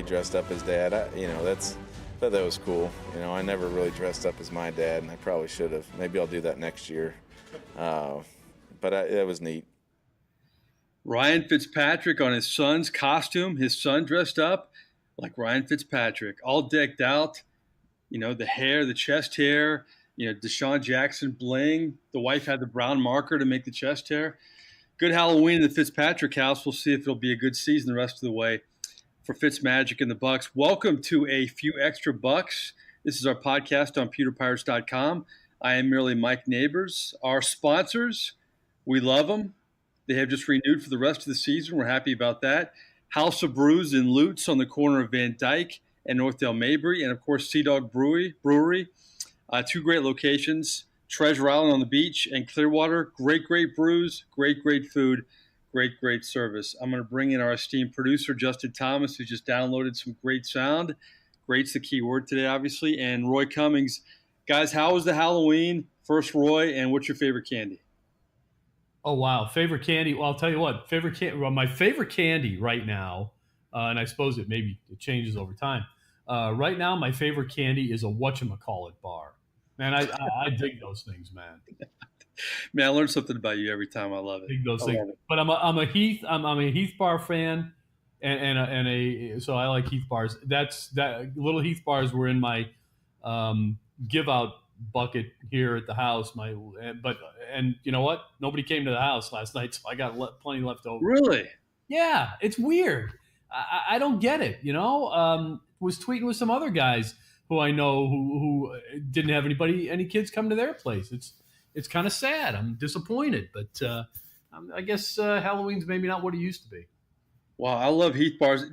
dressed up as Dad. Thought that was cool. I never really dressed up as my dad, and I probably should have. Maybe I'll do that next year. It was neat. Ryan Fitzpatrick on his son's costume. His son dressed up like Ryan Fitzpatrick, all decked out. The hair, the chest hair, Deshaun Jackson bling. The wife had the brown marker to make the chest hair. Good Halloween in the Fitzpatrick house. We'll see if it'll be a good season the rest of the way for Fitz Magic and the Bucs. Welcome to a Few Extra Bucs. This is our podcast on pewterpirates.com. I am merely Mike Neighbors. Our sponsors, we love them. They have just renewed for the rest of the season. We're happy about that. House of Brews in Lutz on the corner of Van Dyke and Northdale Mabry, and of course Sea Dog Brewery. Two great locations, Treasure Island on the beach and Clearwater. Great brews, great food, great service. I'm going to bring in our esteemed producer, Justin Thomas, who just downloaded some great sound. Great's the key word today, obviously, and Roy Cummings. Guys, how was the Halloween? First, Roy, and what's your favorite candy? Oh, wow. Favorite candy? Well, I'll tell you what. My favorite candy right now, and I suppose it changes over time. Right now, my favorite candy is a whatchamacallit bar. Man, I dig those things, man. Man, I learn something about you every time. I love it. Dig those things. But I'm a Heath bar fan, so I like Heath bars. That little Heath bars were in my give out bucket here at the house. And you know what? Nobody came to the house last night, so I got plenty left over. Really? Yeah, it's weird. I don't get it. Was tweeting with some other guys who I know who didn't have any kids come to their place. It's kind of sad. I'm disappointed, but I guess Halloween's maybe not what it used to be. Wow, I love Heath bars.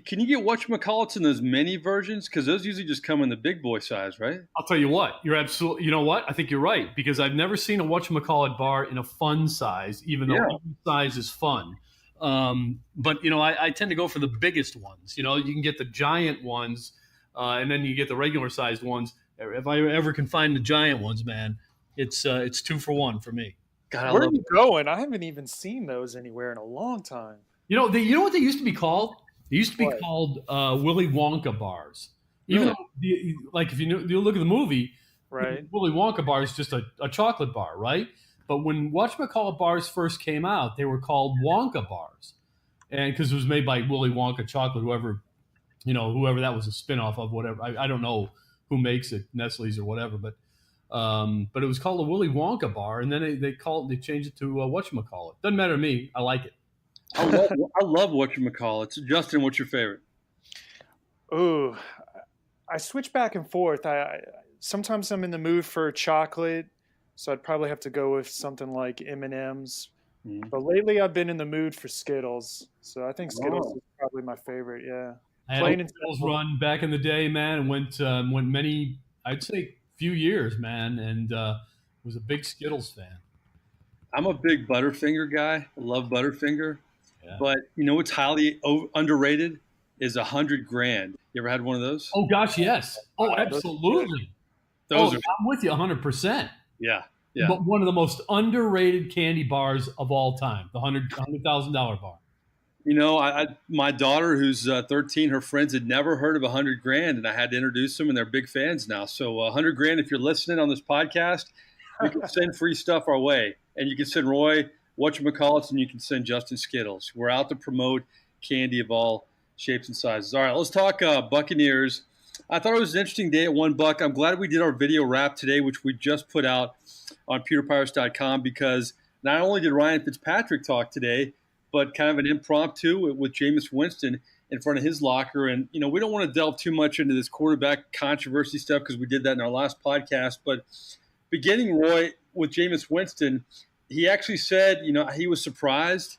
Can you get whatchamacallits in those mini versions? Because those usually just come in the big boy size, right? I'll tell you what. You know what? I think you're right, because I've never seen a whatchamacallit bar in a fun size, even though any size is fun. But I tend to go for the biggest ones. You can get the giant ones, and then you get the regular sized ones. If I ever can find the giant ones, man, it's 2 for 1 for me. God, where are you going? I haven't even seen those anywhere in a long time. You know what they used to be called? They used to be called Willy Wonka bars. Even though, if you look at the movie, right? Willy Wonka bar is just a chocolate bar, right? But when whatchamacallit bars first came out, they were called Wonka bars, and because it was made by Willy Wonka chocolate, whoever that was a spinoff of, whatever. I don't know who makes it, Nestle's or whatever, but it was called a Willy Wonka bar, and then they changed it to whatchamacallit. Doesn't matter to me. I like it. I love whatchamacallit. Justin, what's your favorite? Ooh, I switch back and forth. Sometimes I'm in the mood for chocolate, so I'd probably have to go with something like M&M's. But lately I've been in the mood for Skittles, so I think Skittles is probably my favorite. Yeah, I had a Skittles run back in the day, man, and went many, I'd say, few years, man, and was a big Skittles fan. I'm a big Butterfinger guy. I love Butterfinger. Yeah. But what's highly underrated is $100 You ever had one of those? Oh gosh, yes. Oh, absolutely. I'm with you 100%. Yeah. But one of the most underrated candy bars of all time, the $100,000 bar. My daughter, who's 13, her friends had never heard of $100, and I had to introduce them, and they're big fans now. So $100, if you're listening on this podcast, you can send free stuff our way, and you can send Roy whatchamacallits, and you can send Justin Skittles. We're out to promote candy of all shapes and sizes. All right, let's talk Buccaneers. I thought it was an interesting day at $1. I'm glad we did our video wrap today, which we just put out on pewterpirates.com, because not only did Ryan Fitzpatrick talk today, but kind of an impromptu with Jameis Winston in front of his locker. And, we don't want to delve too much into this quarterback controversy stuff because we did that in our last podcast. But beginning, Roy, with Jameis Winston, he actually said, he was surprised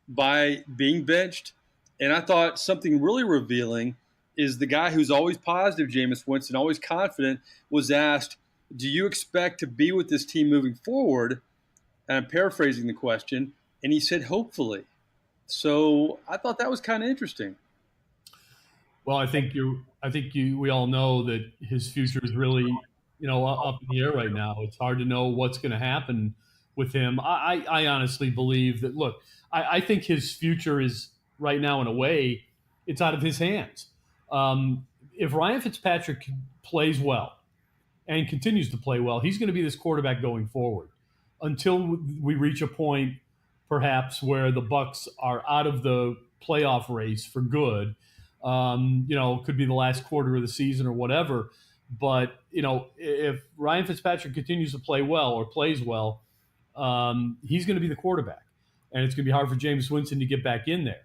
by being benched. And I thought something really revealing is the guy who's always positive, Jameis Winston, always confident, was asked, do you expect to be with this team moving forward? And I'm paraphrasing the question. And he said, hopefully. So I thought that was kind of interesting. Well, I think we all know that his future is really, up in the air right now. It's hard to know what's going to happen with him. I honestly believe that, I think his future is right now, in a way, it's out of his hands. If Ryan Fitzpatrick plays well and continues to play well, he's going to be this quarterback going forward until we reach a point, perhaps, where the Bucs are out of the playoff race for good. Could be the last quarter of the season or whatever. But, if Ryan Fitzpatrick continues to play well or plays well, he's going to be the quarterback. And it's going to be hard for Jameis Winston to get back in there.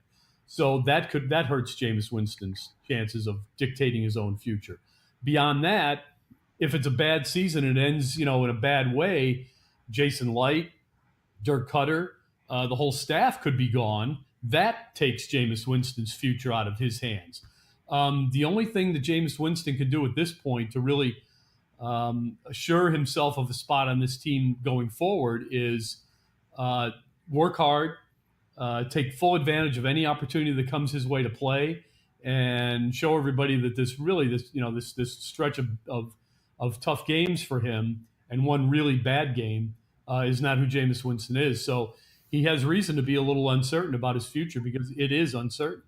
So that hurts Jameis Winston's chances of dictating his own future. Beyond that, if it's a bad season and it ends, in a bad way, Jason Light, Dirk Cutter, the whole staff could be gone. That takes Jameis Winston's future out of his hands. The only thing that Jameis Winston can do at this point to really assure himself of a spot on this team going forward is work hard, take full advantage of any opportunity that comes his way to play, and show everybody that this stretch of tough games for him and one really bad game is not who Jameis Winston is. So he has reason to be a little uncertain about his future because it is uncertain.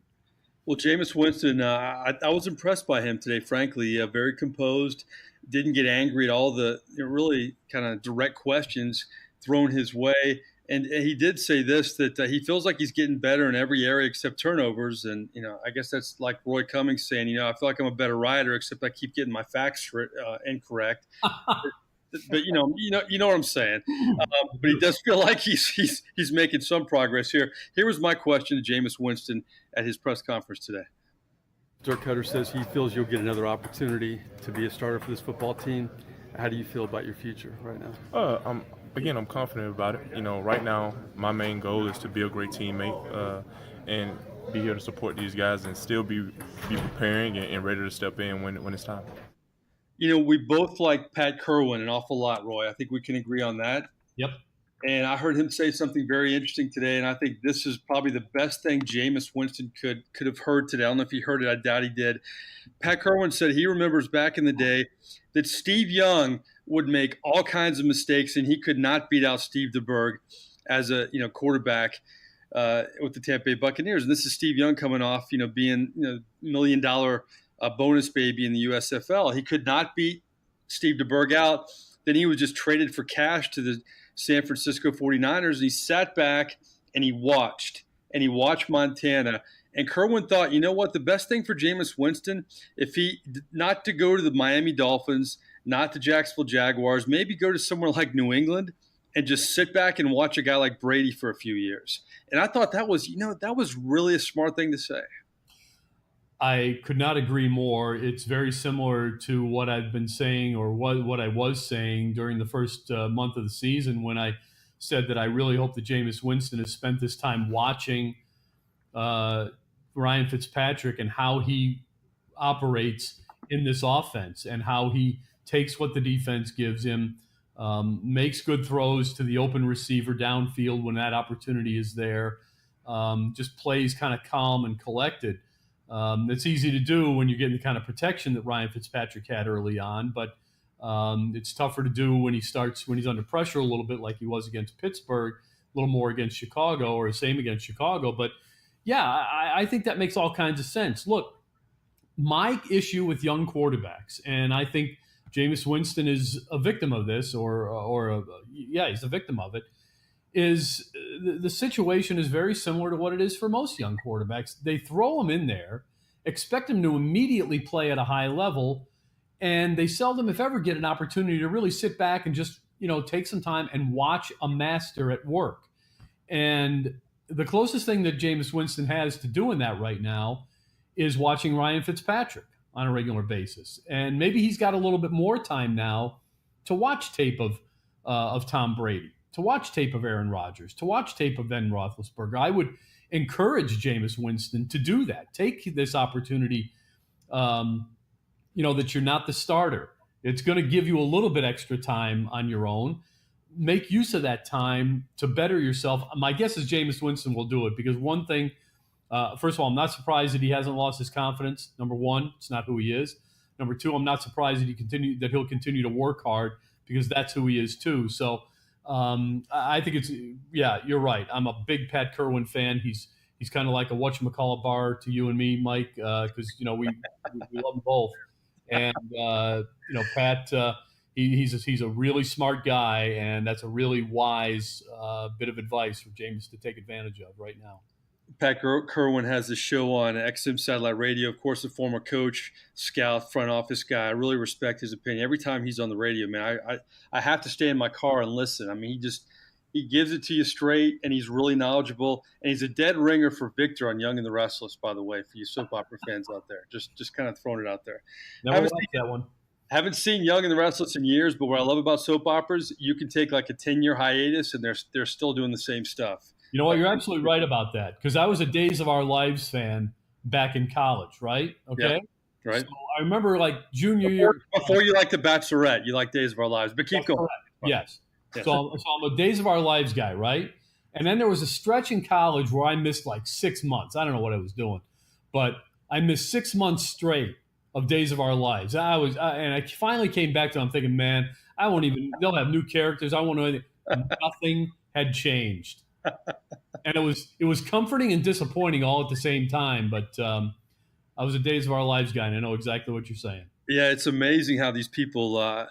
Well, Jameis Winston, I was impressed by him today, frankly. Very composed, didn't get angry at all the really kind of direct questions thrown his way. And he did say this, that he feels like he's getting better in every area except turnovers. And, I guess that's like Roy Cummings saying, I feel like I'm a better writer, except I keep getting my facts incorrect. But you know what I'm saying. But he does feel like he's making some progress here. Here was my question to Jameis Winston at his press conference today. Dirk Cutter says he feels you'll get another opportunity to be a starter for this football team. How do you feel about your future right now? I'm confident about it. Right now my main goal is to be a great teammate and be here to support these guys and still be preparing and ready to step in when it's time. We both like Pat Kerwin an awful lot, Roy. I think we can agree on that. Yep. And I heard him say something very interesting today, and I think this is probably the best thing Jameis Winston could have heard today. I don't know if he heard it. I doubt he did. Pat Kerwin said he remembers back in the day that Steve Young would make all kinds of mistakes, and he could not beat out Steve DeBerg as a quarterback with the Tampa Bay Buccaneers. And this is Steve Young coming off being $1 million bonus baby in the USFL. He could not beat Steve DeBerg out. Then he was just traded for cash to the San Francisco 49ers. And he sat back and he watched Montana. And Kerwin thought, what, the best thing for Jameis Winston, if he not to go to the Miami Dolphins, not the Jacksonville Jaguars, maybe go to somewhere like New England and just sit back and watch a guy like Brady for a few years. And I thought that was really a smart thing to say. I could not agree more. It's very similar to what I've been saying or what I was saying during the first month of the season when I said that I really hope that Jameis Winston has spent this time watching Ryan Fitzpatrick and how he operates in this offense and how he takes what the defense gives him, makes good throws to the open receiver downfield when that opportunity is there, just plays kind of calm and collected. It's easy to do when you're getting the kind of protection that Ryan Fitzpatrick had early on, but it's tougher to do when he's under pressure a little bit like he was against Pittsburgh, a little more against Chicago or the same against Chicago. But yeah, I think that makes all kinds of sense. Look, my issue with young quarterbacks, and I think Jameis Winston is a victim of this, he's a victim of it, is the situation is very similar to what it is for most young quarterbacks. They throw them in there, expect them to immediately play at a high level, and they seldom, if ever, get an opportunity to really sit back and just, take some time and watch a master at work. And the closest thing that Jameis Winston has to doing that right now is watching Ryan Fitzpatrick on a regular basis. And maybe he's got a little bit more time now to watch tape of Tom Brady, to watch tape of Aaron Rodgers, to watch tape of Ben Roethlisberger. I would encourage Jameis Winston to do that. Take this opportunity, that you're not the starter. It's going to give you a little bit extra time on your own. Make use of that time to better yourself. My guess is Jameis Winston will do it because one thing, first of all, I'm not surprised that he hasn't lost his confidence. Number one, it's not who he is. Number two, I'm not surprised that he'll continue to work hard because that's who he is too. So I think you're right. I'm a big Pat Kerwin fan. He's He's kind of like a whatchamacallit bar to you and me, Mike, because we love them both. And Pat, he's a really smart guy, and that's a really wise bit of advice for Jameis to take advantage of right now. Pat Kerwin has a show on XM Satellite Radio. Of course, a former coach, scout, front office guy. I really respect his opinion. Every time he's on the radio, man, I have to stay in my car and listen. I mean, he gives it to you straight, and he's really knowledgeable. And he's a dead ringer for Victor on Young and the Restless, by the way, for you soap opera fans out there. Just kind of throwing it out there. Never liked that one. Haven't seen Young and the Restless in years, but what I love about soap operas, you can take like a 10-year hiatus, and they're still doing the same stuff. You know what? You're absolutely right about that, because I was a Days of Our Lives fan back in college, right? Okay. Yeah, right. So I remember like junior year. Before you like The Bachelorette, you like Days of Our Lives, but keep going. Correct. Yes. So I'm a Days of Our Lives guy, right? And then there was a stretch in college where I missed like 6 months. I don't know what I was doing, but I missed 6 months straight of Days of Our Lives. And I finally came back to it. I'm thinking, man, they'll have new characters. I won't know anything. Nothing had changed. And it was comforting and disappointing all at the same time. But I was a Days of Our Lives guy, and I know exactly what you're saying. Yeah, it's amazing how these people, I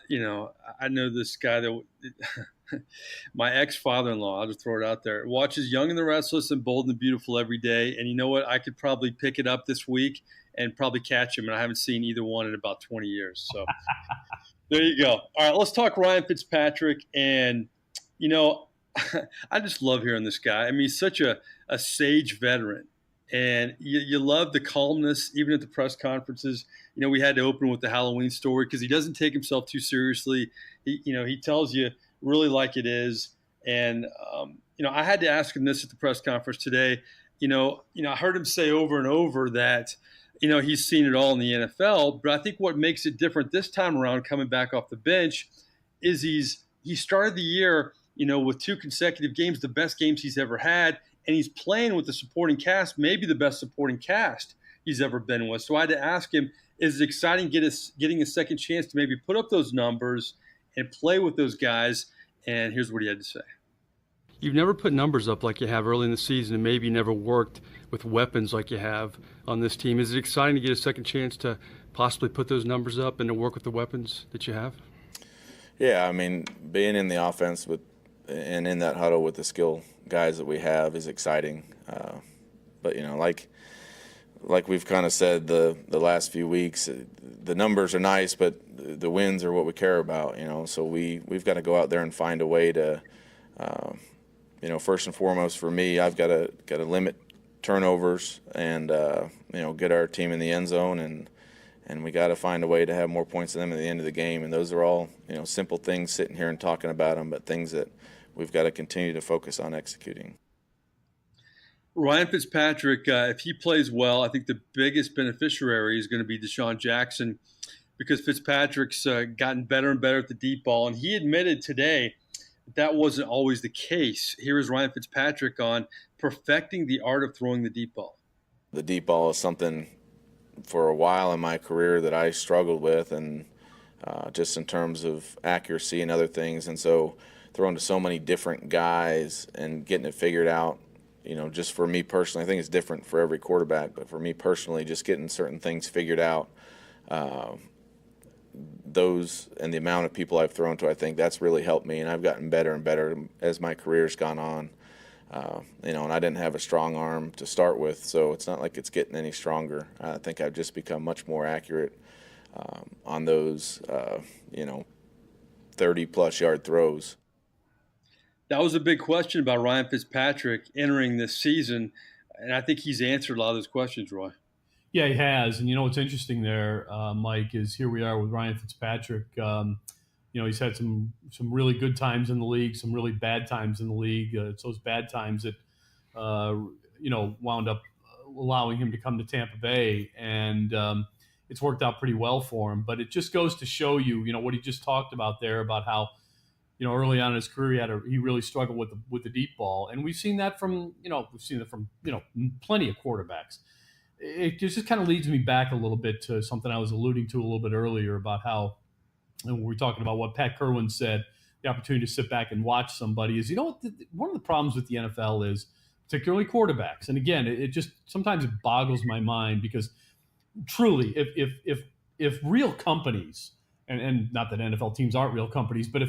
know this guy that my ex-father-in-law, I'll just throw it out there, watches Young and the Restless and Bold and the Beautiful every day. And you know what? I could probably pick it up this week and probably catch him. And I haven't seen either one in about 20 years. So there you go. All right, let's talk Ryan Fitzpatrick. And, I just love hearing this guy. I mean, he's such a sage veteran. And you love the calmness, even at the press conferences. We had to open with the Halloween story because he doesn't take himself too seriously. He tells you really like it is. And, I had to ask him this at the press conference today. I heard him say over and over that, he's seen it all in the NFL. But I think what makes it different this time around, coming back off the bench, is he started the year, with 2 consecutive games, the best games he's ever had. And he's playing with the supporting cast, maybe the best supporting cast he's ever been with. So I had to ask him, is it exciting getting a second chance to maybe put up those numbers and play with those guys? And here's what he had to say. You've never put numbers up like you have early in the season, and maybe never worked with weapons like you have on this team. Is it exciting to get a second chance to possibly put those numbers up and to work with the weapons that you have? Yeah, I mean, being in the offense and in that huddle with the skill guys that we have is exciting. But like we've kind of said the last few weeks, the numbers are nice, but the wins are what we care about. So we've got to go out there and find a way to, first and foremost for me, I've got to limit turnovers and get our team in the end zone, and we got to find a way to have more points than them at the end of the game. And those are all simple things, sitting here and talking about them, but things that we've got to continue to focus on executing. Ryan Fitzpatrick, if he plays well, I think the biggest beneficiary is going to be Deshaun Jackson, because Fitzpatrick's gotten better and better at the deep ball. And he admitted today that wasn't always the case. Here is Ryan Fitzpatrick on perfecting the art of throwing the deep ball. The deep ball is something for a while in my career that I struggled with, and just in terms of accuracy and other things. And so throwing to so many different guys and getting it figured out, just for me personally, I think it's different for every quarterback, but for me personally, just getting certain things figured out, those and the amount of people I've thrown to, I think that's really helped me, and I've gotten better and better as my career's gone on. And I didn't have a strong arm to start with, so it's not like it's getting any stronger. I think I've just become much more accurate on those, 30-plus yard throws. That was a big question about Ryan Fitzpatrick entering this season, and I think he's answered a lot of those questions, Roy. Yeah, he has. And what's interesting there, Mike, is here we are with Ryan Fitzpatrick. He's had some really good times in the league, some really bad times in the league. It's those bad times that, wound up allowing him to come to Tampa Bay. And it's worked out pretty well for him. But it just goes to show you, what he just talked about there, about how, early on in his career, he really struggled with the deep ball. And we've seen that from plenty of quarterbacks. It just kind of leads me back a little bit to something I was alluding to a little bit earlier about how, and we're talking about what Pat Kerwin said, the opportunity to sit back and watch somebody is, one of the problems with the NFL is particularly quarterbacks. And again, it just sometimes it boggles my mind because truly, if real companies, and not that NFL teams aren't real companies, but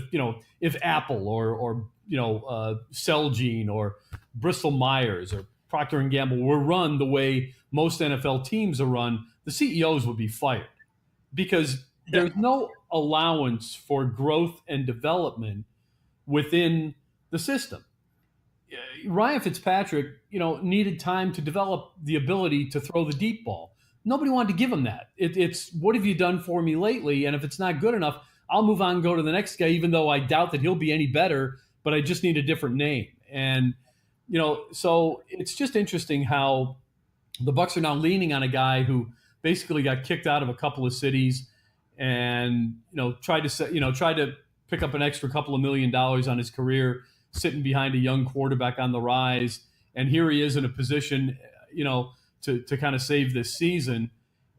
if Apple or Celgene or Bristol Myers or Procter and Gamble were run the way most NFL teams are run, the CEOs would be fired because there's no allowance for growth and development within the system. Ryan Fitzpatrick, needed time to develop the ability to throw the deep ball. Nobody wanted to give him that. It's what have you done for me lately? And if it's not good enough, I'll move on and go to the next guy, even though I doubt that he'll be any better, but I just need a different name. And, so it's just interesting how the Bucs are now leaning on a guy who basically got kicked out of a couple of cities and, tried to pick up an extra couple of $1 million on his career, sitting behind a young quarterback on the rise. And here he is in a position, to kind of save this season.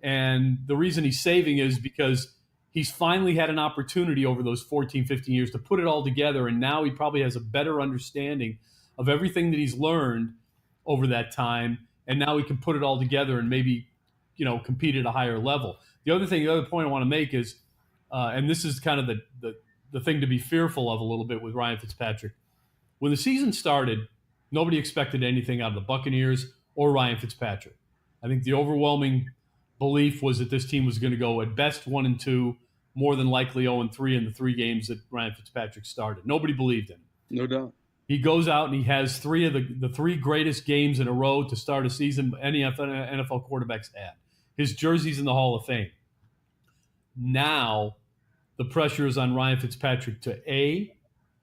And the reason he's saving is because he's finally had an opportunity over those 14, 15 years to put it all together. And now he probably has a better understanding of everything that he's learned over that time. And now he can put it all together and maybe, compete at a higher level. The other point I want to make is, and this is kind of the thing to be fearful of a little bit with Ryan Fitzpatrick. When the season started, nobody expected anything out of the Buccaneers or Ryan Fitzpatrick. I think the overwhelming belief was that this team was going to go at best 1-2, more than likely 0-3 in the 3 games that Ryan Fitzpatrick started. Nobody believed in him. No doubt. He goes out and he has 3 of the 3 greatest games in a row to start a season any NFL quarterbacks had. His jersey's in the Hall of Fame. Now the pressure is on Ryan Fitzpatrick to A,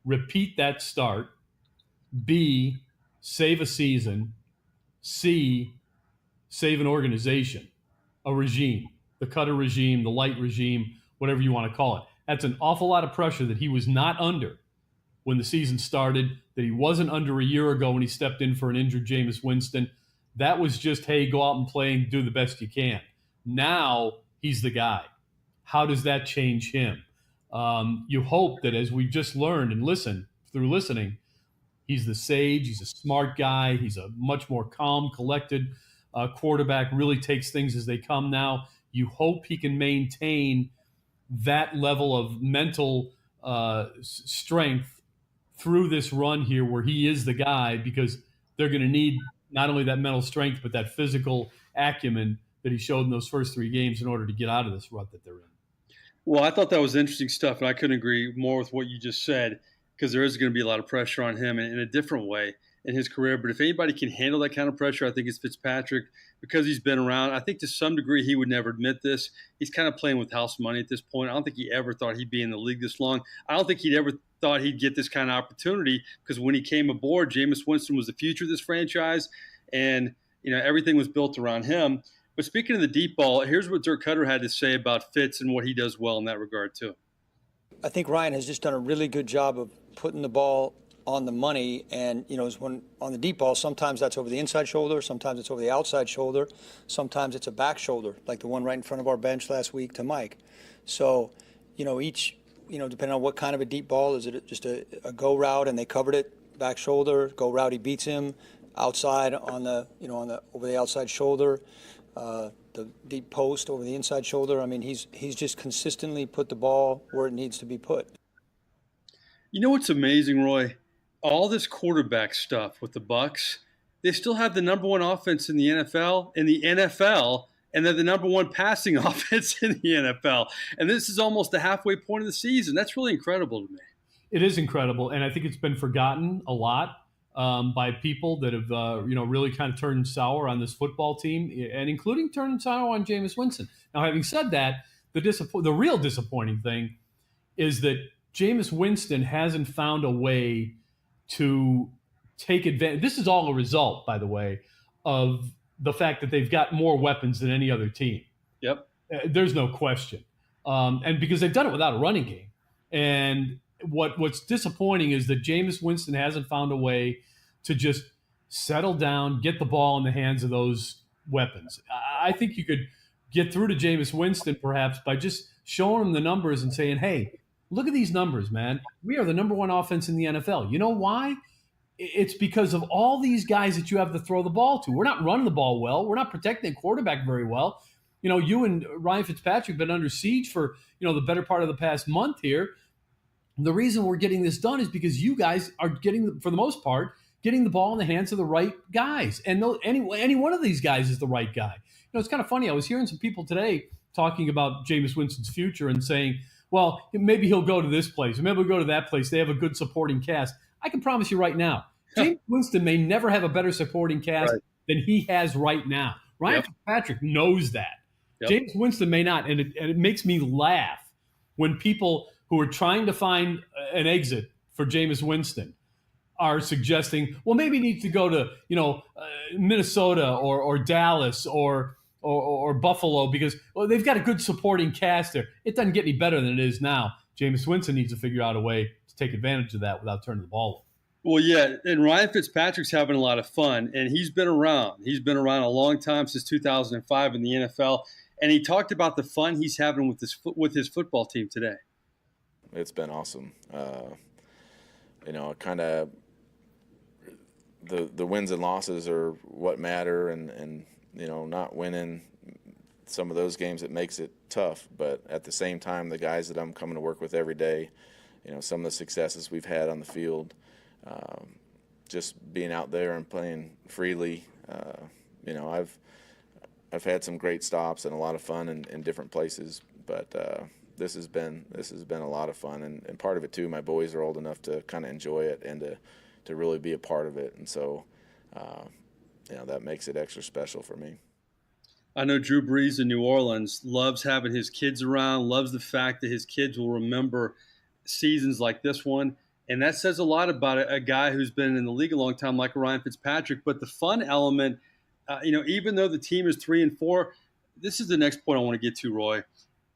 repeat that start, B, save a season, C, save an organization, a regime, the Cutter regime, the Light regime, whatever you want to call it. That's an awful lot of pressure that he was not under when the season started, that he wasn't under a year ago when he stepped in for an injured Jameis Winston. That was just, hey, go out and play and do the best you can. Now he's the guy. How does that change him? You hope that as we've just learned and listening, he's the sage, he's a smart guy, he's a much more calm, collected quarterback, really takes things as they come now. You hope he can maintain that level of mental strength through this run here where he is the guy, because they're going to need not only that mental strength, but that physical acumen that he showed in those first 3 games in order to get out of this rut that they're in. Well, I thought that was interesting stuff, and I couldn't agree more with what you just said, because there is going to be a lot of pressure on him in a different way in his career. But if anybody can handle that kind of pressure, I think it's Fitzpatrick, because he's been around. I think to some degree he would never admit this. He's kind of playing with house money at this point. I don't think he ever thought he'd be in the league this long. I don't think he'd ever thought he'd get this kind of opportunity, because when he came aboard, Jameis Winston was the future of this franchise, and everything was built around him. But speaking of the deep ball, here's what Dirk Cutter had to say about Fitz and what he does well in that regard too. I think Ryan has just done a really good job of putting the ball on the money, and when on the deep ball, sometimes that's over the inside shoulder, sometimes it's over the outside shoulder, sometimes it's a back shoulder, like the one right in front of our bench last week to Mike. So, each, depending on what kind of a deep ball, is it just a go route and they covered it, back shoulder, go route, he beats him, outside on the over the outside shoulder, the deep post over the inside shoulder. I mean, he's just consistently put the ball where it needs to be put. You know what's amazing, Roy? All this quarterback stuff with the Bucs, they still have the number 1 offense in the NFL, and they're the number 1 passing offense in the NFL. And this is almost the halfway point of the season. That's really incredible to me. It is incredible, and I think it's been forgotten a lot by people that have really kind of turned sour on this football team, and including turning sour on Jameis Winston. Now, having said that, the real disappointing thing is that Jameis Winston hasn't found a way to take advantage. This is all a result, by the way, of the fact that they've got more weapons than any other team. Yep. There's no question. And because they've done it without a running game. And what's disappointing is that Jameis Winston hasn't found a way to just settle down, get the ball in the hands of those weapons. I think you could get through to Jameis Winston perhaps by just showing him the numbers and saying, hey, look at these numbers, man. We are the number 1 offense in the NFL. You know why? it's because of all these guys that you have to throw the ball to. We're not running the ball well. We're not protecting the quarterback very well. You know, you and Ryan Fitzpatrick have been under siege for, you know, the better part of the past month here. The reason we're getting this done is because you guys are getting, for the most part, getting the ball in the hands of the right guys. And any one of these guys is the right guy. You know, it's kind of funny. I was hearing some people today talking about Jameis Winston's future and saying, well, maybe he'll go to this place, maybe he'll go to that place. They have a good supporting cast. I can promise you right now, Jameis Winston may never have a better supporting cast than he has right now. Ryan Fitzpatrick knows that. Jameis Winston may not, and it makes me laugh when people who are trying to find an exit for Jameis Winston are suggesting, well, maybe he needs to go to, you know, Minnesota or Dallas or Buffalo because, well, they've got a good supporting cast there. It doesn't get any better than it is now. Jameis Winston needs to figure out a way to take advantage of that without turning the ball over. Well, yeah, and Ryan Fitzpatrick's having a lot of fun, and he's been around. He's been around a long time, since 2005 in the NFL, and he talked about the fun he's having with his football team today. It's been awesome. You know, kind of the wins and losses are what matter, and you know, not winning some of those games, it makes it tough. But at the same time, the guys that I'm coming to work with every day, you know, some of the successes we've had on the field, just being out there and playing freely. You know, I've had some great stops and a lot of fun in different places, but this has been a lot of fun, and part of it too. My boys are old enough to kind of enjoy it and to really be a part of it, and so you know, that makes it extra special for me. I know Drew Brees in New Orleans loves having his kids around, loves the fact that his kids will remember seasons like this one. And that says a lot about a guy who's been in the league a long time, like Ryan Fitzpatrick. But the fun element, you know, even though the team is 3-4, this is the next point I want to get to, Roy.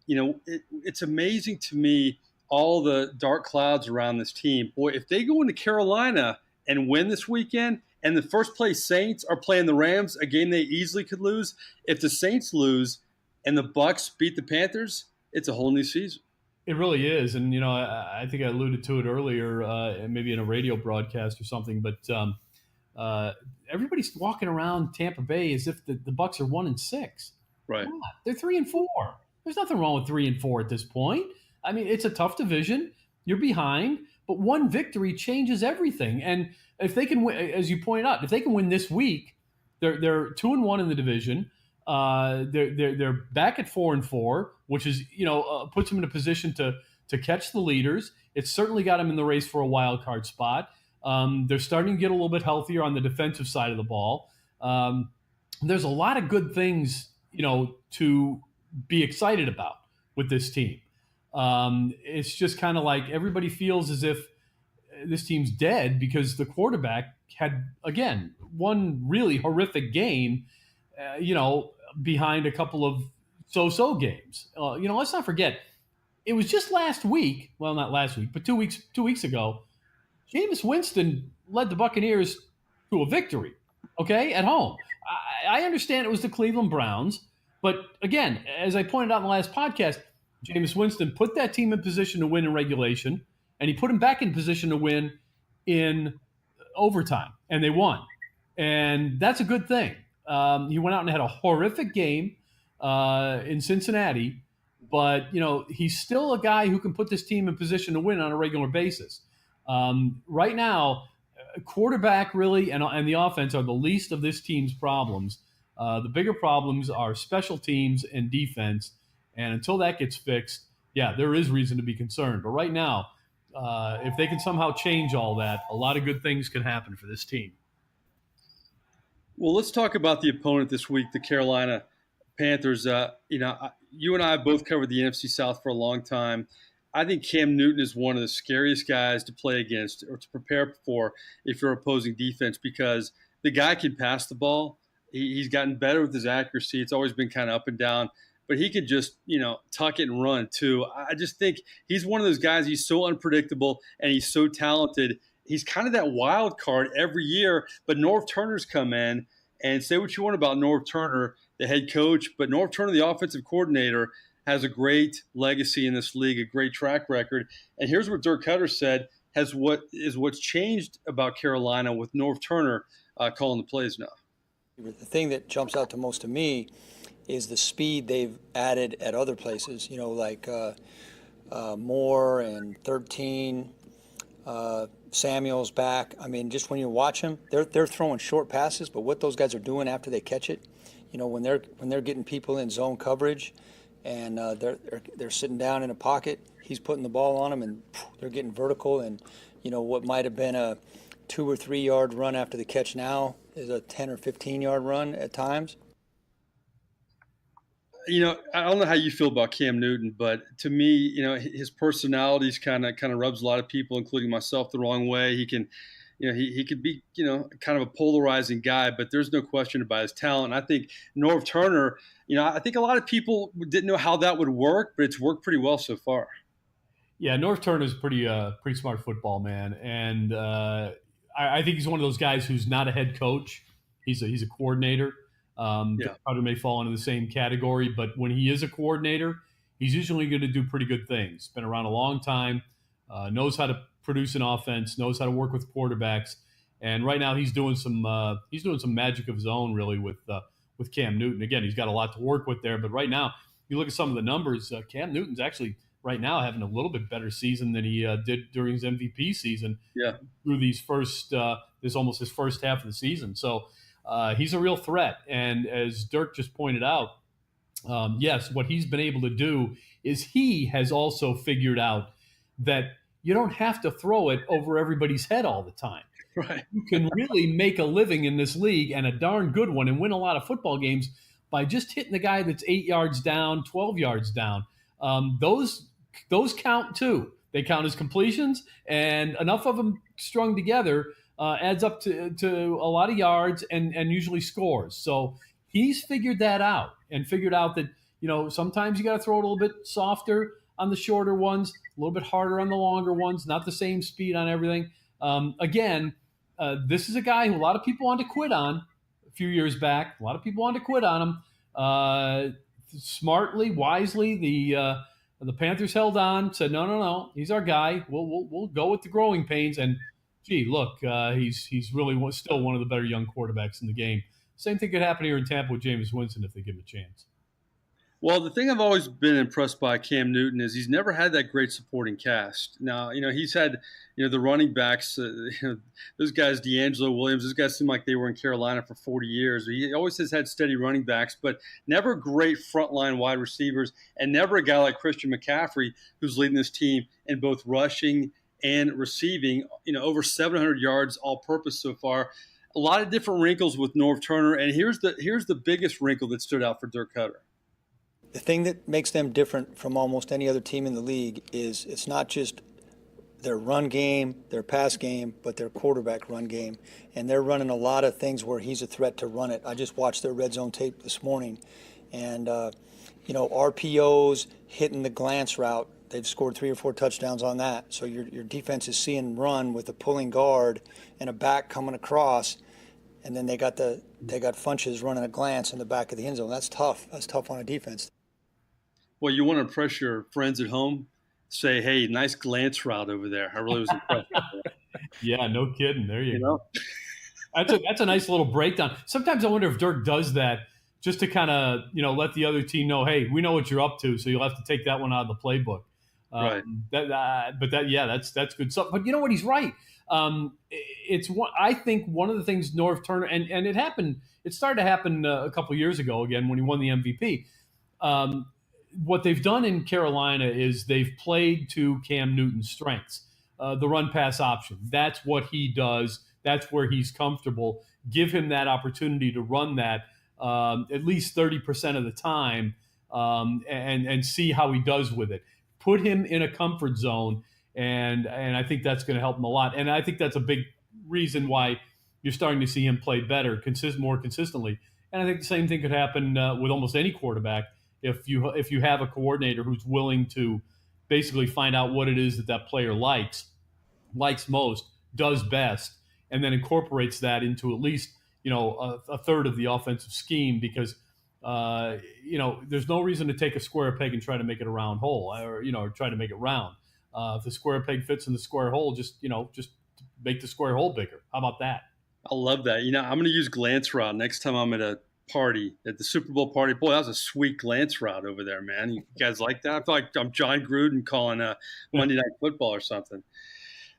You know, it's amazing to me, all the dark clouds around this team. Boy, if they go into Carolina and win this weekend, and the first place Saints are playing the Rams, a game they easily could lose, if the Saints lose and the Bucs beat the Panthers, it's a whole new season. It really is. And, you know, I think I alluded to it earlier, maybe in a radio broadcast or something, but everybody's walking around Tampa Bay as if the Bucs are 1-6. Right. Yeah, they're 3-4. There's nothing wrong with 3-4 at this point. I mean, it's a tough division. You're behind, but one victory changes everything. And if they can win, as you pointed out, if they can win this week, they're 2-1 in the division. They're back at 4-4, which is, you know, puts them in a position to catch the leaders. It's certainly got them in the race for a wild card spot. They're starting to get a little bit healthier on the defensive side of the ball. There's a lot of good things, you know, to be excited about with this team. It's just kind of like everybody feels as if this team's dead because the quarterback had, again, one really horrific game, you know, behind a couple of so-so games. You know, let's not forget, it was just last week, well, not last week, but 2 weeks ago, Jameis Winston led the Buccaneers to a victory, okay, at home. I understand it was the Cleveland Browns, but again, as I pointed out in the last podcast, Jameis Winston put that team in position to win in regulation, and he put them back in position to win in overtime, and they won. And that's a good thing. He went out and had a horrific game in Cincinnati, but, you know, he's still a guy who can put this team in position to win on a regular basis. Right now, quarterback really and the offense are the least of this team's problems. The bigger problems are special teams and defense. And until that gets fixed, yeah, there is reason to be concerned. But right now, if they can somehow change all that, a lot of good things can happen for this team. Well, let's talk about the opponent this week, the Carolina Panthers. You know, you and I have both covered the NFC South for a long time. I think Cam Newton is one of the scariest guys to play against or to prepare for if you're opposing defense because the guy can pass the ball. He's gotten better with his accuracy. It's always been kind of up and down, but he could just, you know, tuck it and run too. I just think he's one of those guys. He's so unpredictable and he's so talented. He's kind of that wild card every year, but Norv Turner's come in, and say what you want about Norv Turner, the head coach, but Norv Turner, the offensive coordinator, has a great legacy in this league, a great track record. And here's what Dirk Cutter said. what's changed about Carolina with Norv Turner calling the plays now. The thing that jumps out to most to me is the speed they've added at other places, like Moore and 13, Samuel's back. I mean, just when you watch them, they're throwing short passes, but what those guys are doing after they catch it, when they're getting people in zone coverage and they're sitting down in a pocket, he's putting the ball on them and they're getting vertical, and what might have been a 2 or 3 yard run after the catch now is a 10 or 15 yard run at times. I don't know how you feel about Cam Newton, but to me, his personality kind of rubs a lot of people, including myself, the wrong way. He can, he could be, kind of a polarizing guy, but there's no question about his talent. I think Norv Turner, I think a lot of people didn't know how that would work, but it's worked pretty well so far. Yeah, Norv Turner's pretty smart football man, and I think he's one of those guys who's not a head coach. He's a coordinator. Powder may fall into the same category, but when he is a coordinator, he's usually going to do pretty good things. Been around a long time, knows how to produce an offense, knows how to work with quarterbacks, and right now he's doing some magic of his own really with Cam Newton. Again, he's got a lot to work with there, but right now you look at some of the numbers. Cam Newton's actually right now having a little bit better season than he did during his MVP season. Yeah, through these this almost his first half of the season. So. He's a real threat. And as Dirk just pointed out, yes, what he's been able to do is he has also figured out that you don't have to throw it over everybody's head all the time. Right. You can really make a living in this league, and a darn good one, and win a lot of football games by just hitting the guy that's 8 yards down, 12 yards down. Those count too. They count as completions, and enough of them strung together adds up to a lot of yards and usually scores. So he's figured that out and figured out that, sometimes you got to throw it a little bit softer on the shorter ones, a little bit harder on the longer ones, not the same speed on everything. This is a guy who a lot of people wanted to quit on a few years back. A lot of people wanted to quit on him. Smartly, wisely, the Panthers held on, said, no, he's our guy. We'll go with the growing pains. And gee, look, he's really still one of the better young quarterbacks in the game. Same thing could happen here in Tampa with Jameis Winston if they give him a chance. Well, the thing I've always been impressed by Cam Newton is he's never had that great supporting cast. Now, he's had, the running backs, those guys, D'Angelo Williams, those guys seem like they were in Carolina for 40 years. He always has had steady running backs, but never great frontline wide receivers, and never a guy like Christian McCaffrey who's leading this team in both rushing and receiving, over 700 yards all-purpose so far. A lot of different wrinkles with Norv Turner, and here's the biggest wrinkle that stood out for Dirk Cutter. The thing that makes them different from almost any other team in the league is it's not just their run game, their pass game, but their quarterback run game. And they're running a lot of things where he's a threat to run it. I just watched their red zone tape this morning. And, RPOs, hitting the glance route, they've scored 3 or 4 touchdowns on that. So your defense is seeing run with a pulling guard and a back coming across. And then they got Funches running a glance in the back of the end zone. That's tough. That's tough on a defense. Well, you want to impress your friends at home? Say, hey, nice glance route over there. I really was impressed. Yeah, no kidding. There you go. That's a nice little breakdown. Sometimes I wonder if Dirk does that just to kind of, let the other team know, hey, we know what you're up to, so you'll have to take that one out of the playbook. Right. That's good stuff. But you know what? He's right. I think one of the things Norv Turner, and it started to happen a couple years ago again when he won the MVP. What they've done in Carolina is they've played to Cam Newton's strengths, the run pass option. That's what he does. That's where he's comfortable. Give him that opportunity to run that at least 30% of the time and see how he does with it. Put him in a comfort zone, and I think that's going to help him a lot. And I think that's a big reason why you're starting to see him play better, more consistently. And I think the same thing could happen with almost any quarterback if you have a coordinator who's willing to basically find out what it is that player likes most, does best, and then incorporates that into at least a third of the offensive scheme, because there's no reason to take a square peg and try to make it a round hole, or try to make it round. If the square peg fits in the square hole, just make the square hole bigger. How about that? I love that. I'm going to use glance route next time I'm at a party, at the Super Bowl party. Boy, that was a sweet glance route over there, man. You guys like that? I feel like I'm John Gruden calling Monday Night Football or something.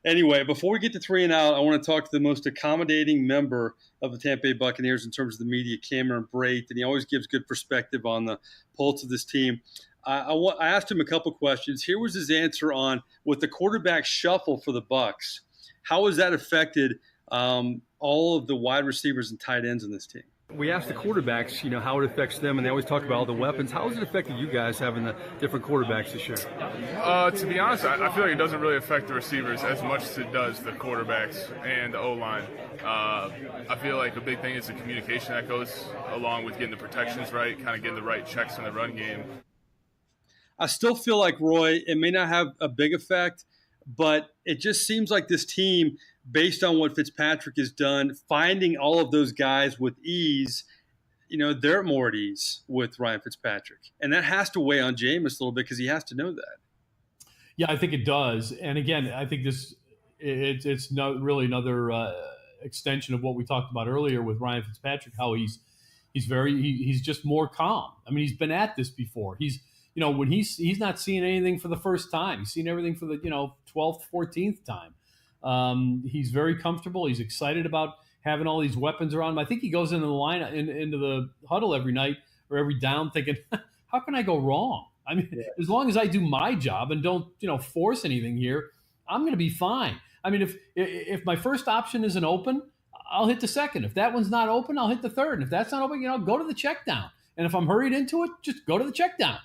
Anyway, before we get to 3 and out, I want to talk to the most accommodating member of the Tampa Bay Buccaneers in terms of the media, Cameron Brate, and he always gives good perspective on the pulse of this team. I asked him a couple questions. Here was his answer on with the quarterback shuffle for the Bucs. How has that affected all of the wide receivers and tight ends in this team? We asked the quarterbacks, how it affects them, and they always talk about all the weapons. How has it affected you guys having the different quarterbacks this year? To be honest, I feel like it doesn't really affect the receivers as much as it does the quarterbacks and the O-line. I feel like a big thing is the communication that goes along with getting the protections right, kind of getting the right checks in the run game. I still feel like, Roy, it may not have a big effect, but it just seems like this team, based on what Fitzpatrick has done, finding all of those guys with ease, they're more at ease with Ryan Fitzpatrick. And that has to weigh on Jameis a little bit because he has to know that. Yeah, I think it does. And again, I think it's not really another extension of what we talked about earlier with Ryan Fitzpatrick, how he's just more calm. I mean, he's been at this before. When he's not seeing anything for the first time, he's seen everything for the 12th, 14th time. He's very comfortable. He's excited about having all these weapons around him. I think he goes into the line into the huddle every night or every down thinking, how can I go wrong? I mean, as long as I do my job and don't force anything here, I'm going to be fine. I mean, if my first option isn't open, I'll hit the second. If that one's not open, I'll hit the third. And if that's not open, go to the check down. And if I'm hurried into it, just go to the check down.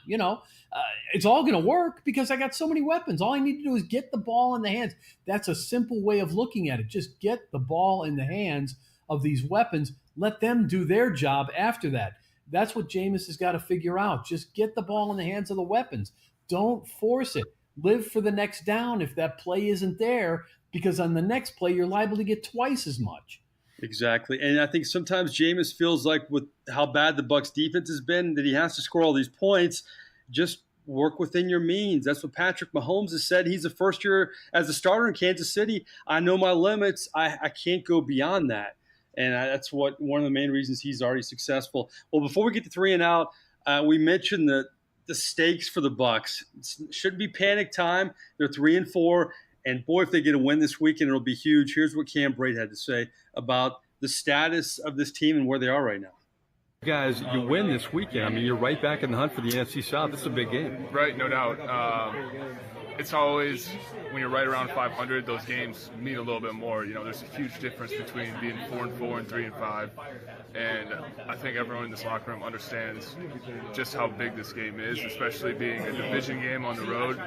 It's all going to work because I got so many weapons. All I need to do is get the ball in the hands. That's a simple way of looking at it. Just get the ball in the hands of these weapons. Let them do their job after that. That's what Jameis has got to figure out. Just get the ball in the hands of the weapons. Don't force it. Live for the next down if that play isn't there, because on the next play, you're liable to get twice as much. Exactly. And I think sometimes Jameis feels like with how bad the Bucs defense has been that he has to score all these points. Just work within your means. That's what Patrick Mahomes has said. He's the first year as a starter in Kansas City. I know my limits. I can't go beyond that. And that's one of the main reasons he's already successful. Well, before we get to 3 and out, we mentioned the stakes for the Bucs. It shouldn't be panic time. They're 3-4. And boy, if they get a win this weekend, it'll be huge. Here's what Cam Brate had to say about the status of this team and where they are right now. Guys, you win this weekend. I mean, you're right back in the hunt for the NFC South. It's a big game. Right, no doubt. It's always, when you're right around 500, those games mean a little bit more. There's a huge difference between being 4-4 and 3-5. And I think everyone in this locker room understands just how big this game is, especially being a division game on the road.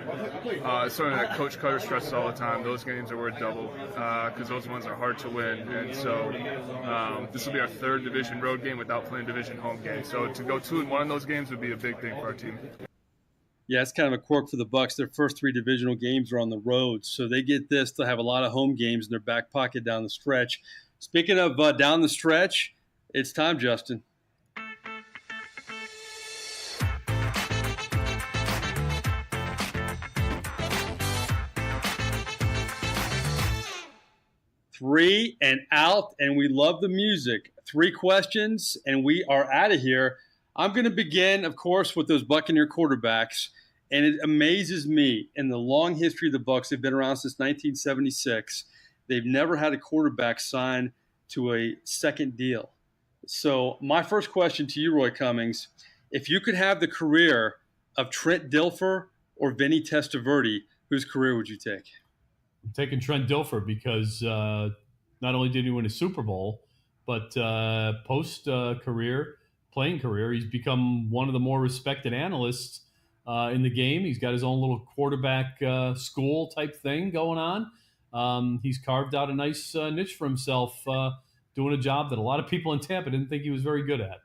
It's something that Coach Cutter stresses all the time. Those games are worth double because those ones are hard to win. And so this will be our third division road game without playing division home game. So to go 2-1 in those games would be a big thing for our team. Yeah, it's kind of a quirk for the Bucs. Their first 3 divisional games are on the road, so they get this. They'll have a lot of home games in their back pocket down the stretch. Speaking of down the stretch, it's time, Justin. Three and out, and we love the music. 3 questions, and we are out of here. I'm going to begin, of course, with those Buccaneer quarterbacks, and it amazes me in the long history of the Bucs. They've been around since 1976. They've never had a quarterback sign to a second deal. So my first question to you, Roy Cummings, if you could have the career of Trent Dilfer or Vinny Testaverde, whose career would you take? I'm taking Trent Dilfer because not only did he win a Super Bowl, but playing career, he's become one of the more respected analysts in the game. He's got his own little quarterback school type thing going on. He's carved out a nice niche for himself, doing a job that a lot of people in Tampa didn't think he was very good at.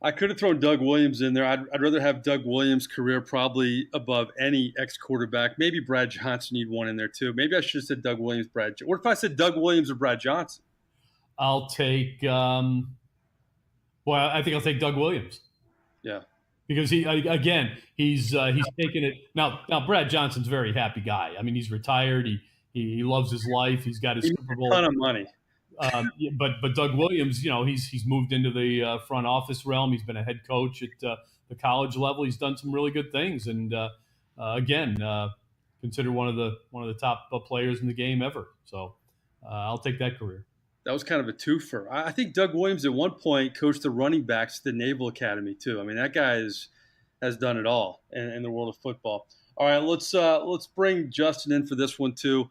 I could have thrown Doug Williams in there. I'd rather have Doug Williams' career probably above any ex-quarterback. Maybe Brad Johnson, you'd want in there too. Maybe I should have said Doug Williams, What if I said Doug Williams or Brad Johnson? I'll take I think I'll take Doug Williams. Yeah. because he's taken it now. Now Brad Johnson's a very happy guy. I mean, he's retired. He loves his life. He's got his Super Bowl. A ton of money. But Doug Williams, he's moved into the front office realm. He's been a head coach at the college level. He's done some really good things, and again, considered one of the top players in the game ever. So I'll take that career. That was kind of a twofer. I think Doug Williams at one point coached the running backs at the Naval Academy too. I mean, that guy has done it all in the world of football. All right, let's bring Justin in for this one too.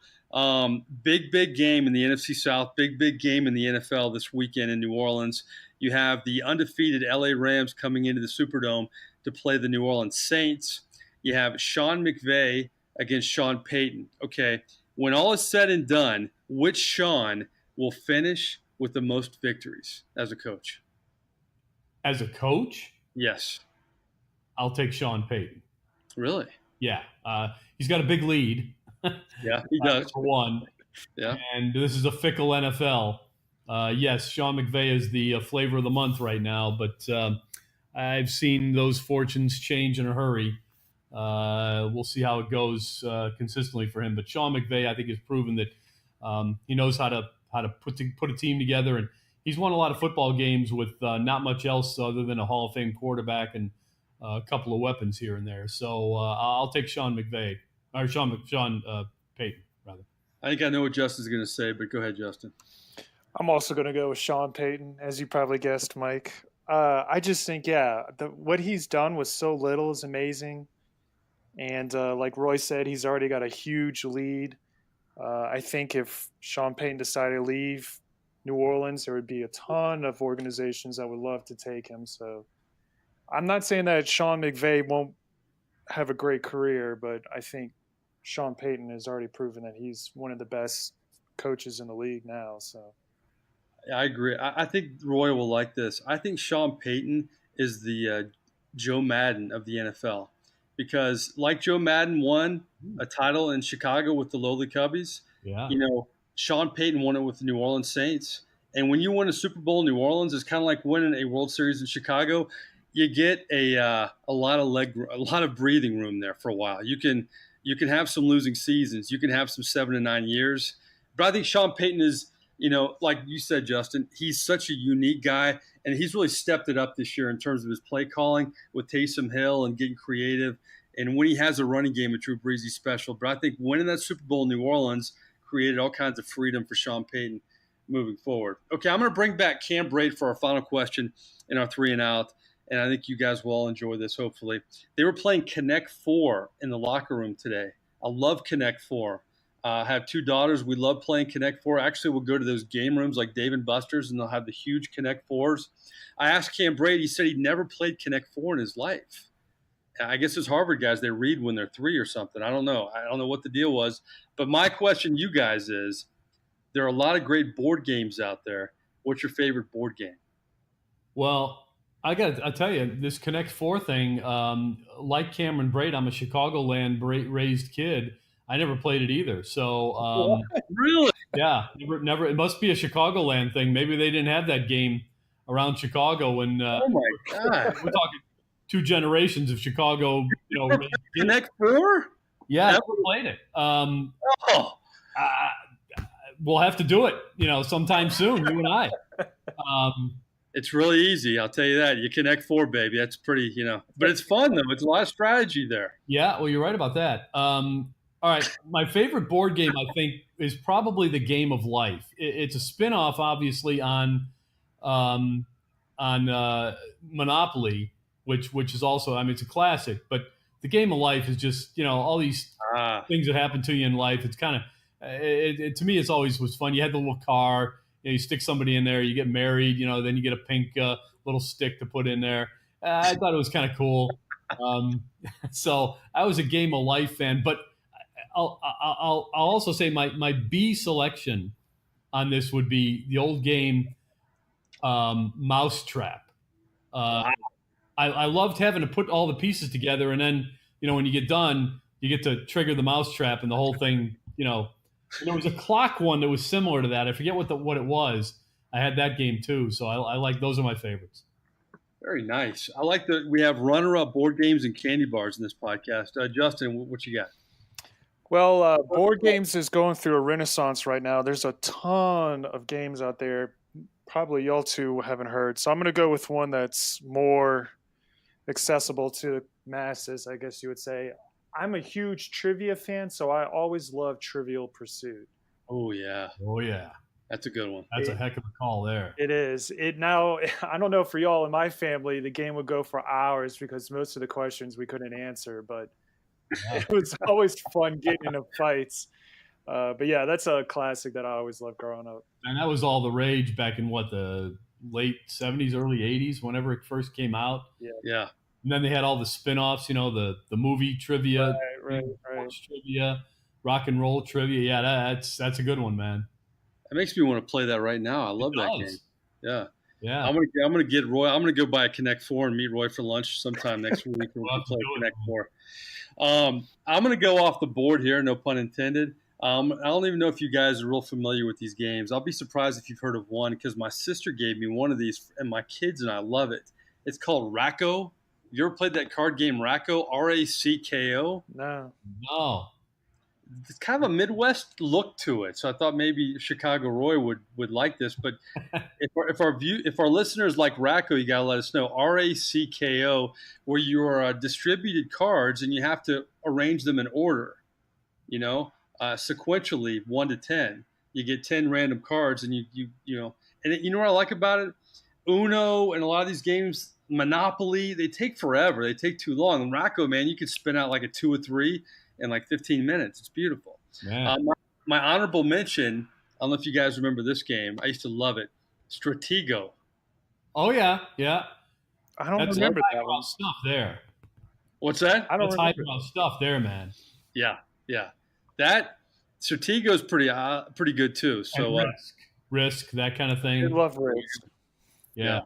Big game in the NFC South. Big game in the NFL this weekend in New Orleans. You have the undefeated LA Rams coming into the Superdome to play the New Orleans Saints. You have Sean McVay against Sean Payton. Okay, when all is said and done, which Sean will finish with the most victories as a coach? As a coach? Yes. I'll take Sean Payton. Really? Yeah. He's got a big lead. Yeah, he does. For one. Yeah. And this is a fickle NFL. Yes, Sean McVay is the flavor of the month right now, but I've seen those fortunes change in a hurry. We'll see how it goes consistently for him. But Sean McVay, I think, has proven that he knows how to put a team together, and he's won a lot of football games with not much else other than a Hall of Fame quarterback and a couple of weapons here and there. So I'll take Sean Payton, rather. I think I know what Justin's going to say, but go ahead, Justin. I'm also going to go with Sean Payton, as you probably guessed, Mike. I just think, what he's done with so little is amazing. And like Roy said, he's already got a huge lead. I think if Sean Payton decided to leave New Orleans, there would be a ton of organizations that would love to take him. So I'm not saying that Sean McVay won't have a great career, but I think Sean Payton has already proven that he's one of the best coaches in the league now. So I agree. I think Roy will like this. I think Sean Payton is the Joe Madden of the NFL. Because like Joe Madden won a title in Chicago with the lowly Cubbies, Sean Payton won it with the New Orleans Saints. And when you win a Super Bowl in New Orleans, it's kind of like winning a World Series in Chicago. You get a lot of breathing room there for a while. You can have some losing seasons. You can have some 7 to 9 years. But I think Sean Payton is, like you said, Justin, he's such a unique guy, and he's really stepped it up this year in terms of his play calling with Taysom Hill and getting creative. And when he has a running game with Drew Brees, he's special. But I think winning that Super Bowl in New Orleans created all kinds of freedom for Sean Payton moving forward. Okay, I'm going to bring back Cam Braid for our final question in our 3 and Out. And I think you guys will all enjoy this, hopefully. They were playing Connect 4 in the locker room today. I love Connect 4. I have 2 daughters. We love playing Connect 4. Actually, we'll go to those game rooms like Dave & Buster's, and they'll have the huge Connect 4s. I asked Cam Braid. He said he'd never played Connect 4 in his life. I guess as Harvard guys, they read when they're 3 or something. I don't know. I don't know what the deal was. But my question to you guys is, there are a lot of great board games out there. What's your favorite board game? Well, I tell you, this Connect 4 thing, like Cameron Braid, I'm a Chicagoland raised kid. I never played it either. So really? Yeah, never. It must be a Chicagoland thing. Maybe they didn't have that game around Chicago when oh my God. We're talking 2 generations of Chicago, Connect 4? Yeah, never played it. We'll have to do it, sometime soon, you and I. It's really easy, I'll tell you that. You Connect 4, baby. That's pretty, But it's fun, though. It's a lot of strategy there. Yeah, well, you're right about that. All right, my favorite board game, I think, is probably the Game of Life. It's a spinoff, obviously, on Monopoly, which is also, it's a classic. But the Game of Life is just, all these things that happen to you in life. It's kind of, to me, it's always was fun. You had the little car. You stick somebody in there, you get married, then you get a pink little stick to put in there. I thought it was kind of cool. So I was a Game of Life fan, but I'll also say my B selection on this would be the old game Mousetrap. I loved having to put all the pieces together, and then when you get done, you get to trigger the mousetrap, and the whole thing, There was a clock one that was similar to that. I forget what it was. I had that game too, so I like those are my favorites. Very nice. I like that we have runner-up board games and candy bars in this podcast. Justin, what you got? Well, board games is going through a renaissance right now. There's a ton of games out there. Probably y'all two haven't heard. So I'm going to go with one that's more accessible to masses, I guess you would say. I'm a huge trivia fan, so I always love Trivial Pursuit. Oh, yeah. Oh, yeah. That's a good one. That's a heck of a call there. It is. Now, I don't know for y'all in my family, the game would go for hours because most of the questions we couldn't answer, but it was always fun getting into fights. But yeah, that's a classic that I always loved growing up. And that was all the rage back in the late 70s, early 80s, whenever it first came out. Yeah. And then they had all the spin-offs, the movie trivia, Right. trivia, rock and roll trivia. Yeah, that's a good one, man. That makes me want to play that right now. I love that game. Yeah. Yeah. I'm gonna get Roy. I'm gonna go buy a Connect 4 and meet Roy for lunch sometime next week. And we can play Connect 4. I'm gonna go off the board here, no pun intended. I don't even know if you guys are real familiar with these games. I'll be surprised if you've heard of one because my sister gave me one of these, and my kids and I love it. It's called Racco. You ever played that card game Racco? Racko? No. It's kind of a Midwest look to it, so I thought maybe Chicago Roy would like this. But if our listeners like Racco, you gotta let us know. Racko, where you are distributed cards and you have to arrange them in order. Sequentially 1 to 10. You get 10 random cards, and you know. And you know what I like about it? Uno and a lot of these games, Monopoly, they take forever. They take too long. And Racco, man, you could spin out like a 2 or 3 in like 15 minutes. It's beautiful. My honorable mention, I don't know if you guys remember this game. I used to love it. Stratego. Oh, yeah. I don't remember that one. Stuff there. What's that? I don't That's remember. about stuff there, man. Yeah. That Stratego's pretty good too. So risk, that kind of thing. I love Risk. Yeah.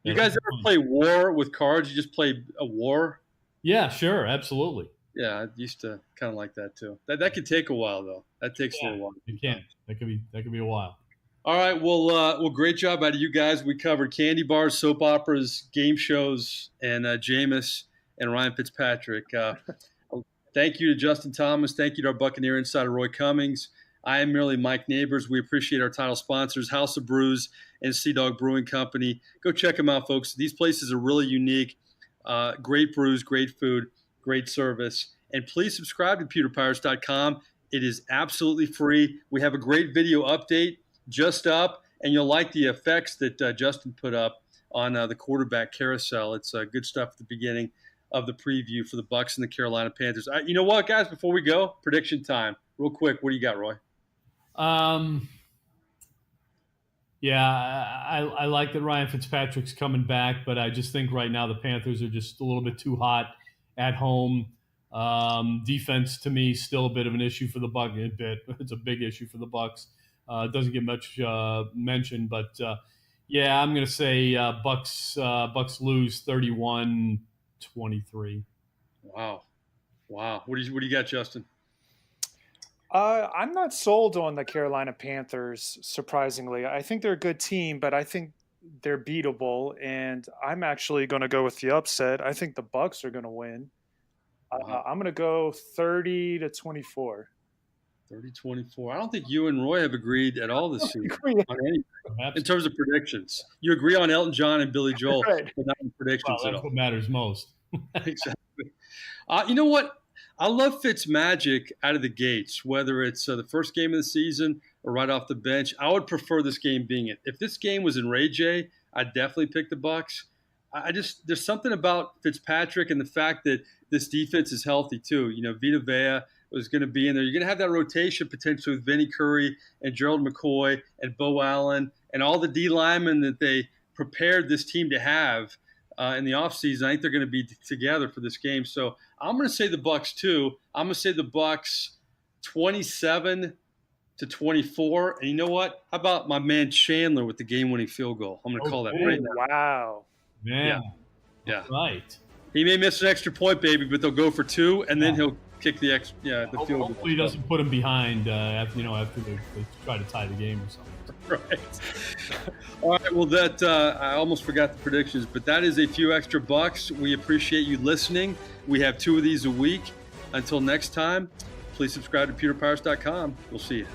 You guys ever play War with cards? You just play a War? Yeah, sure, absolutely. Yeah, I used to kind of like that too. That could take a while though. That takes a little while. It can. That could be a while. All right. Well, great job out of you guys. We covered candy bars, soap operas, game shows, and Jameis and Ryan Fitzpatrick. Thank you to Justin Thomas. Thank you to our Buccaneer insider, Roy Cummings. I am merely Mike Neighbors. We appreciate our title sponsors, House of Brews and Sea Dog Brewing Company. Go check them out, folks. These places are really unique. Great brews, great food, great service. And please subscribe to pewterpirates.com. It is absolutely free. We have a great video update just up, and you'll like the effects that Justin put up on the quarterback carousel. It's good stuff at the beginning of the preview for the Bucs and the Carolina Panthers. You know what, guys? Before we go, prediction time. Real quick, what do you got, Roy? Yeah, I like that Ryan Fitzpatrick's coming back, but I just think right now the Panthers are just a little bit too hot at home. Defense to me still a bit of an issue for the Bucs. It's a big issue for the Bucs. It doesn't get much mention, but yeah, I'm going to say Bucs lose 31-23. Wow. What do you got, Justin? I'm not sold on the Carolina Panthers, surprisingly. I think they're a good team, but I think they're beatable, and I'm actually going to go with the upset. I think the Bucs are going to win. I'm going to go 30-24. 30-24. I don't think you and Roy have agreed at all this season on anything in terms of predictions. You agree on Elton John and Billy Joel, Right. but not in predictions Well, at that's all. what matters most. Exactly. You know what? I love Fitz Magic out of the gates, whether it's the first game of the season or right off the bench. I would prefer this game being it. If this game was in Ray J, I'd definitely pick the Bucs. There's something about Fitzpatrick and the fact that this defense is healthy too. You know, Vita Vea was going to be in there. You're going to have that rotation potentially with Vinny Curry and Gerald McCoy and Bo Allen and all the D linemen that they prepared this team to have in the offseason. I think they're going to be together for this game. So I'm going to say the Bucs too. I'm going to say the Bucs 27-24. And you know what? How about my man Chandler with the game-winning field goal? I'm going to call that right now. Wow. Man. Yeah. Right. He may miss an extra point, baby, but they'll go for 2, and then he'll kick the field goal. Hopefully he doesn't put him behind after they try to tie the game or something. Right. All right, well, that I almost forgot the predictions, but that is a few extra bucks. We appreciate you listening. We have 2 of these a week. Until next time, please subscribe to pewterpirates.com. We'll see you.